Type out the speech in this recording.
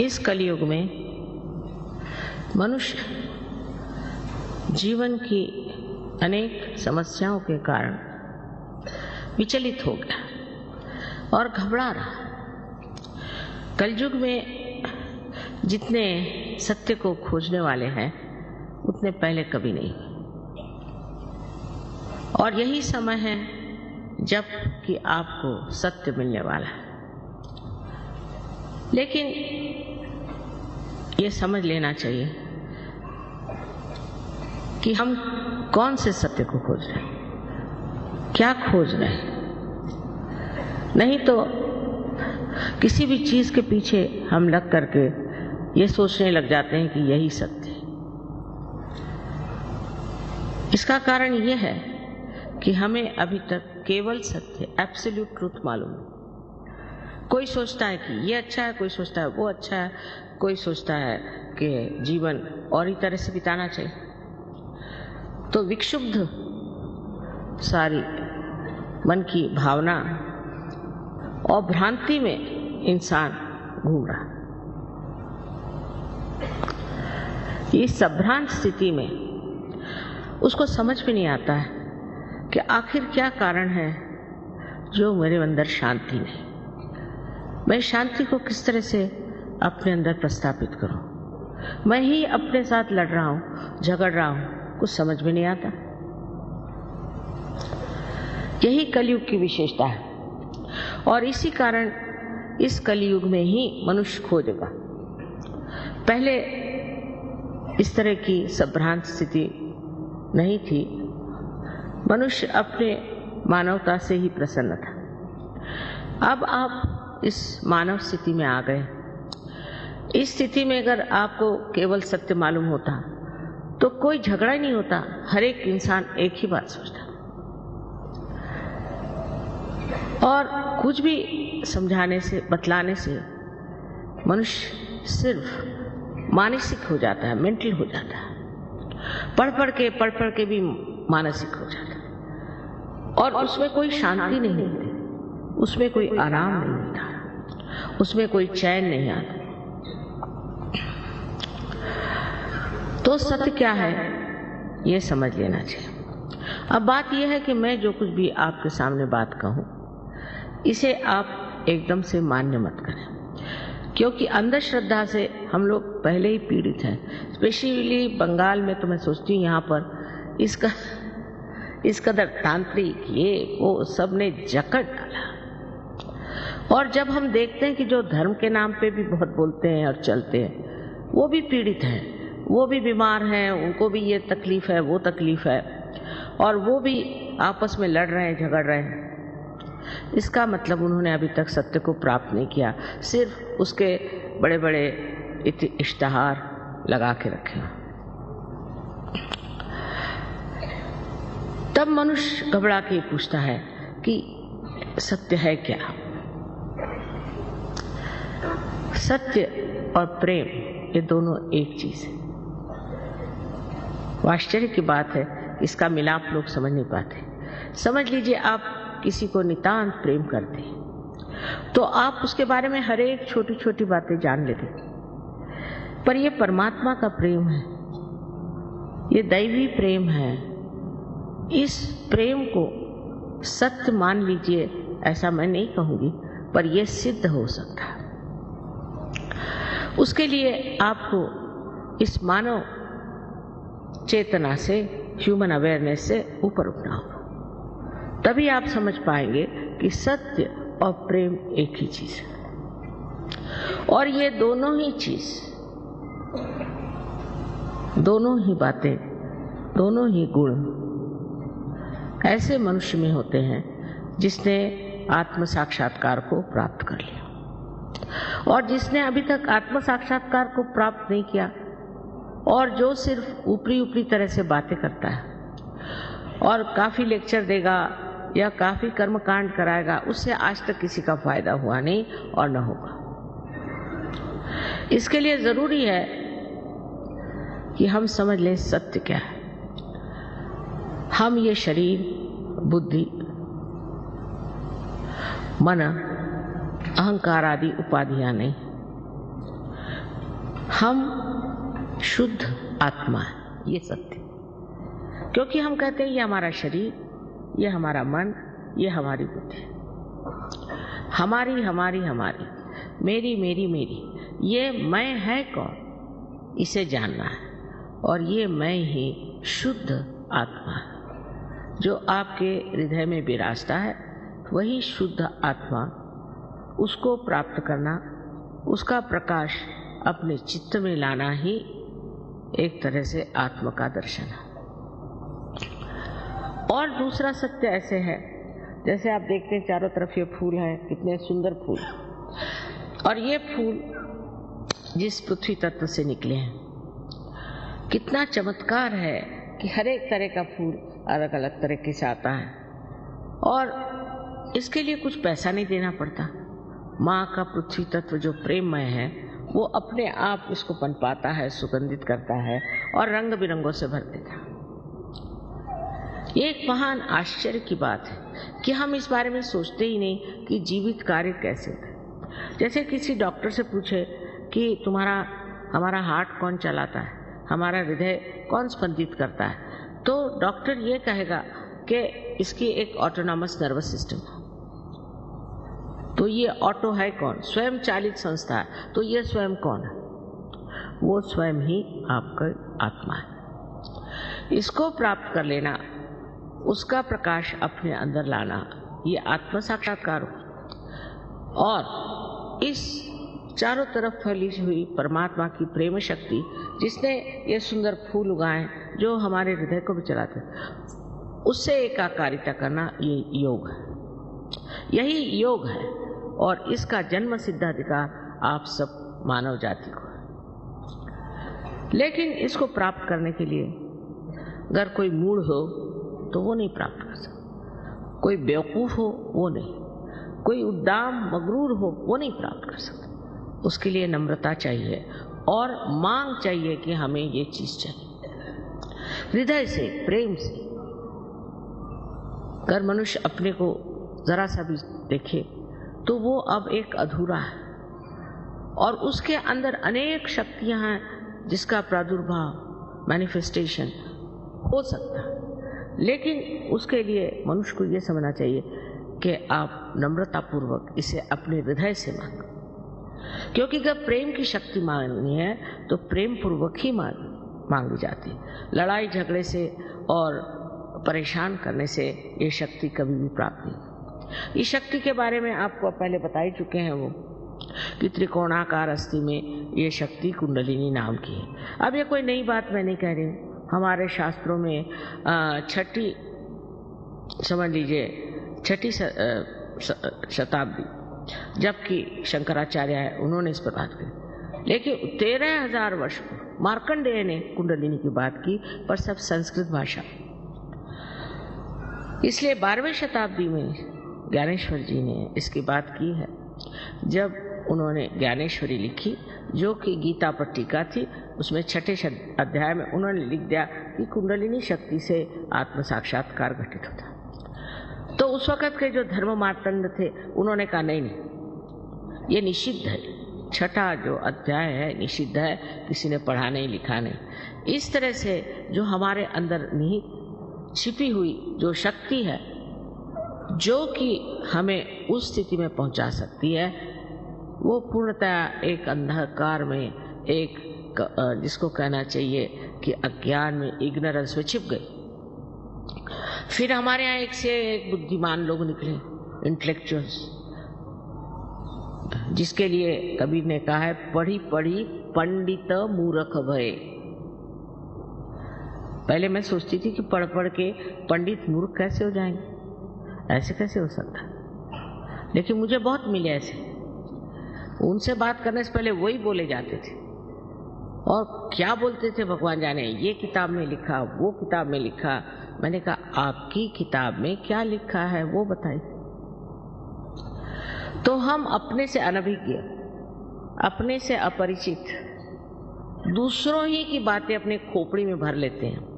इस कलयुग में मनुष्य जीवन की अनेक समस्याओं के कारण विचलित हो गया और घबरा रहा। कलयुग में जितने सत्य को खोजने वाले हैं उतने पहले कभी नहीं, और यही समय है जब कि आपको सत्य मिलने वाला है। लेकिन ये समझ लेना चाहिए कि हम कौन से सत्य को खोज रहे हैं, क्या खोज रहे हैं। नहीं तो किसी भी चीज के पीछे हम लग करके ये सोचने लग जाते हैं कि यही सत्य है। इसका कारण यह है कि हमें अभी तक केवल सत्य, एब्सोल्यूट ट्रूथ मालूम है। कोई सोचता है कि ये अच्छा है, कोई सोचता है वो अच्छा है, कोई सोचता है कि जीवन और ही तरह से बिताना चाहिए। तो विक्षुब्ध सारी मन की भावना और भ्रांति में इंसान घूम रहा। इस संभ्रांत स्थिति में उसको समझ में नहीं आता है कि आखिर क्या कारण है जो मेरे अंदर शांति नहीं। मैं शांति को किस तरह से अपने अंदर प्रस्थापित करूं। मैं ही अपने साथ लड़ रहा हूं, झगड़ रहा हूं, कुछ समझ में नहीं आता। यही कलयुग की विशेषता है और इसी कारण इस कलयुग में ही मनुष्य खोजेगा। पहले इस तरह की संभ्रांत स्थिति नहीं थी। मनुष्य अपने मानवता से ही प्रसन्न था। अब आप इस मानव स्थिति में आ गए। इस स्थिति में अगर आपको केवल सत्य मालूम होता तो कोई झगड़ा ही नहीं होता। हर एक इंसान एक ही बात सोचता और कुछ भी समझाने से, बतलाने से मनुष्य सिर्फ मानसिक हो जाता है, मेंटल हो जाता है। पढ़ पढ़ के भी मानसिक हो जाता है और उसमें कोई शांति नहीं मिलती, उसमें कोई आराम नहीं मिलता, उसमें कोई चैन नहीं आता। तो सत्य क्या है ये समझ लेना चाहिए। अब बात यह है कि मैं जो कुछ भी आपके सामने बात कहूं इसे आप एकदम से मान्य मत करें, क्योंकि अंधश्रद्धा से हम लोग पहले ही पीड़ित हैं। स्पेशली बंगाल में तो मैं सोचती हूँ यहाँ पर इस कदर तांत्रिक ये वो सब ने जकड़ डाला। और जब हम देखते हैं कि जो धर्म के नाम पे भी बहुत बोलते हैं और चलते हैं वो भी पीड़ित हैं, वो भी बीमार हैं, उनको भी ये तकलीफ है, वो तकलीफ है, और वो भी आपस में लड़ रहे हैं, झगड़ रहे हैं। इसका मतलब उन्होंने अभी तक सत्य को प्राप्त नहीं किया, सिर्फ उसके बड़े बड़े इश्तिहार लगा के रखे। तब मनुष्य घबरा के पूछता है कि सत्य है क्या। सत्य और प्रेम ये दोनों एक चीज है। आश्चर्य की बात है, इसका मिलाप लोग समझ नहीं पाते। समझ लीजिए आप किसी को नितांत प्रेम करते हैं तो आप उसके बारे में हर एक छोटी छोटी बातें जान लेते, पर ये परमात्मा का प्रेम है, ये दैवी प्रेम है। इस प्रेम को सत्य मान लीजिए ऐसा मैं नहीं कहूंगी, पर यह सिद्ध हो सकता है। उसके लिए आपको इस मानव चेतना से, ह्यूमन अवेयरनेस से ऊपर उठना होगा। तभी आप समझ पाएंगे कि सत्य और प्रेम एक ही चीज है। और ये दोनों ही चीज, दोनों ही बातें, दोनों ही गुण ऐसे मनुष्य में होते हैं जिसने आत्म साक्षात्कार को प्राप्त कर लिया। और जिसने अभी तक आत्म साक्षात्कार को प्राप्त नहीं किया और जो सिर्फ ऊपरी तरह से बातें करता है और काफी लेक्चर देगा या काफी कर्मकांड कराएगा, उससे आज तक किसी का फायदा हुआ नहीं और न होगा। इसके लिए जरूरी है कि हम समझ लें सत्य क्या है। हम ये शरीर, बुद्धि, मन, अहंकार आदि उपाधियां नहीं, हम शुद्ध आत्मा है, ये सत्य। क्योंकि हम कहते हैं ये हमारा शरीर, ये हमारा मन, ये हमारी बुद्धि, हमारी हमारी हमारी, मेरी मेरी मेरी, ये मैं है कौन, इसे जानना है। और ये मैं ही शुद्ध आत्मा है जो आपके हृदय में विराजता है, वही शुद्ध आत्मा। उसको प्राप्त करना, उसका प्रकाश अपने चित्त में लाना ही एक तरह से आत्मा का दर्शन है। और दूसरा सत्य ऐसे है, जैसे आप देखते हैं चारों तरफ ये फूल हैं, कितने सुंदर फूल, और ये फूल जिस पृथ्वी तत्व से निकले हैं, कितना चमत्कार है कि हर एक तरह का फूल अलग अलग तरीके से आता है और इसके लिए कुछ पैसा नहीं देना पड़ता। माँ का पृथ्वी तत्व जो प्रेममय है वो अपने आप इसको पनपाता है, सुगंधित करता है और रंग बिरंगों से भर देता है। ये एक महान आश्चर्य की बात है कि हम इस बारे में सोचते ही नहीं कि जीवित कार्य कैसे होते हैं। जैसे किसी डॉक्टर से पूछे कि हमारा हार्ट कौन चलाता है, हमारा हृदय कौन स्पंदित करता है, तो डॉक्टर ये कहेगा कि इसकी एक ऑटोनॉमस नर्वस सिस्टम है। तो ये ऑटो है कौन? स्वयं चालित संस्था है। तो ये स्वयं कौन है? वो स्वयं ही आपका आत्मा है। इसको प्राप्त कर लेना, उसका प्रकाश अपने अंदर लाना, ये आत्म साक्षात्कार हो। और इस चारों तरफ फैली हुई परमात्मा की प्रेम शक्ति, जिसने ये सुंदर फूल उगाए जो हमारे हृदय को भी चलाते, उससे एकाकारिता करना, ये योग है। यही योग है और इसका जन्म सिद्धाधिकार आप सब मानव जाति को है। लेकिन इसको प्राप्त करने के लिए अगर कोई मूढ़ हो तो वो नहीं प्राप्त कर सकता, कोई बेवकूफ हो वो नहीं, कोई उद्दाम मगरूर हो वो नहीं प्राप्त कर सकता। उसके लिए नम्रता चाहिए और मांग चाहिए कि हमें ये चीज चाहिए। हृदय से, प्रेम से। अगर मनुष्य अपने को जरा सा भी देखे तो वो अब एक अधूरा है और उसके अंदर अनेक शक्तियां हैं जिसका प्रादुर्भाव, मैनिफेस्टेशन हो सकता है। लेकिन उसके लिए मनुष्य को ये समझना चाहिए कि आप नम्रतापूर्वक इसे अपने हृदय से मांगो। क्योंकि जब प्रेम की शक्ति मांगनी है तो प्रेम पूर्वक ही मांगी जाती है। लड़ाई झगड़े से और परेशान करने से ये शक्ति कभी भी प्राप्त नहीं। इस शक्ति के बारे में आपको पहले बता ही चुके हैं वो कि त्रिकोणाकार अस्थि में ये शक्ति कुंडलिनी नाम की है। अब ये कोई नई बात मैं नहीं कह रही हूँ। हमारे शास्त्रों में छठी, समझ लीजिए छठी शताब्दी, जबकि शंकराचार्य है, उन्होंने इस पर बात की। लेकिन 13,000 वर्ष मार्कंडेय ने कुंडलिनी की बात की, पर सब संस्कृत भाषा। इसलिए 12वीं शताब्दी में ज्ञानेश्वर जी ने इसकी बात की है, जब उन्होंने ज्ञानेश्वरी लिखी जो कि गीता पर टीका थी। उसमें छठे अध्याय में उन्होंने लिख दिया कि कुंडलिनी शक्ति से आत्म साक्षात्कार घटित होता। तो उस वक़्त के जो धर्म मार्तंड थे उन्होंने कहा नहीं, ये निषिद्ध है, छठा जो अध्याय है निषिद्ध है, किसी ने पढ़ा नहीं लिखा नहीं। इस तरह से जो हमारे अंदर निहित छिपी हुई जो शक्ति है जो कि हमें उस स्थिति में पहुंचा सकती है, वो पूर्णतया एक अंधकार में, एक जिसको कहना चाहिए कि अज्ञान में, इग्नोरेंस में छिप गई। फिर हमारे यहाँ एक से एक बुद्धिमान लोग निकले, इंटेलेक्चुअल्स, जिसके लिए कबीर ने कहा है पढ़ी पढ़ी पंडित मूर्ख भय। पहले मैं सोचती थी कि पढ़ पढ़ के पंडित मूर्ख कैसे हो जाएंगे, ऐसे कैसे हो सकता, लेकिन मुझे बहुत मिले ऐसे। उनसे बात करने से पहले वही बोले जाते थे और क्या बोलते थे भगवान जाने, ये किताब में लिखा, वो किताब में लिखा। मैंने कहा आपकी किताब में क्या लिखा है वो बताइए। तो हम अपने से अनभिज्ञ, अपने से अपरिचित, दूसरों ही की बातें अपने खोपड़ी में भर लेते हैं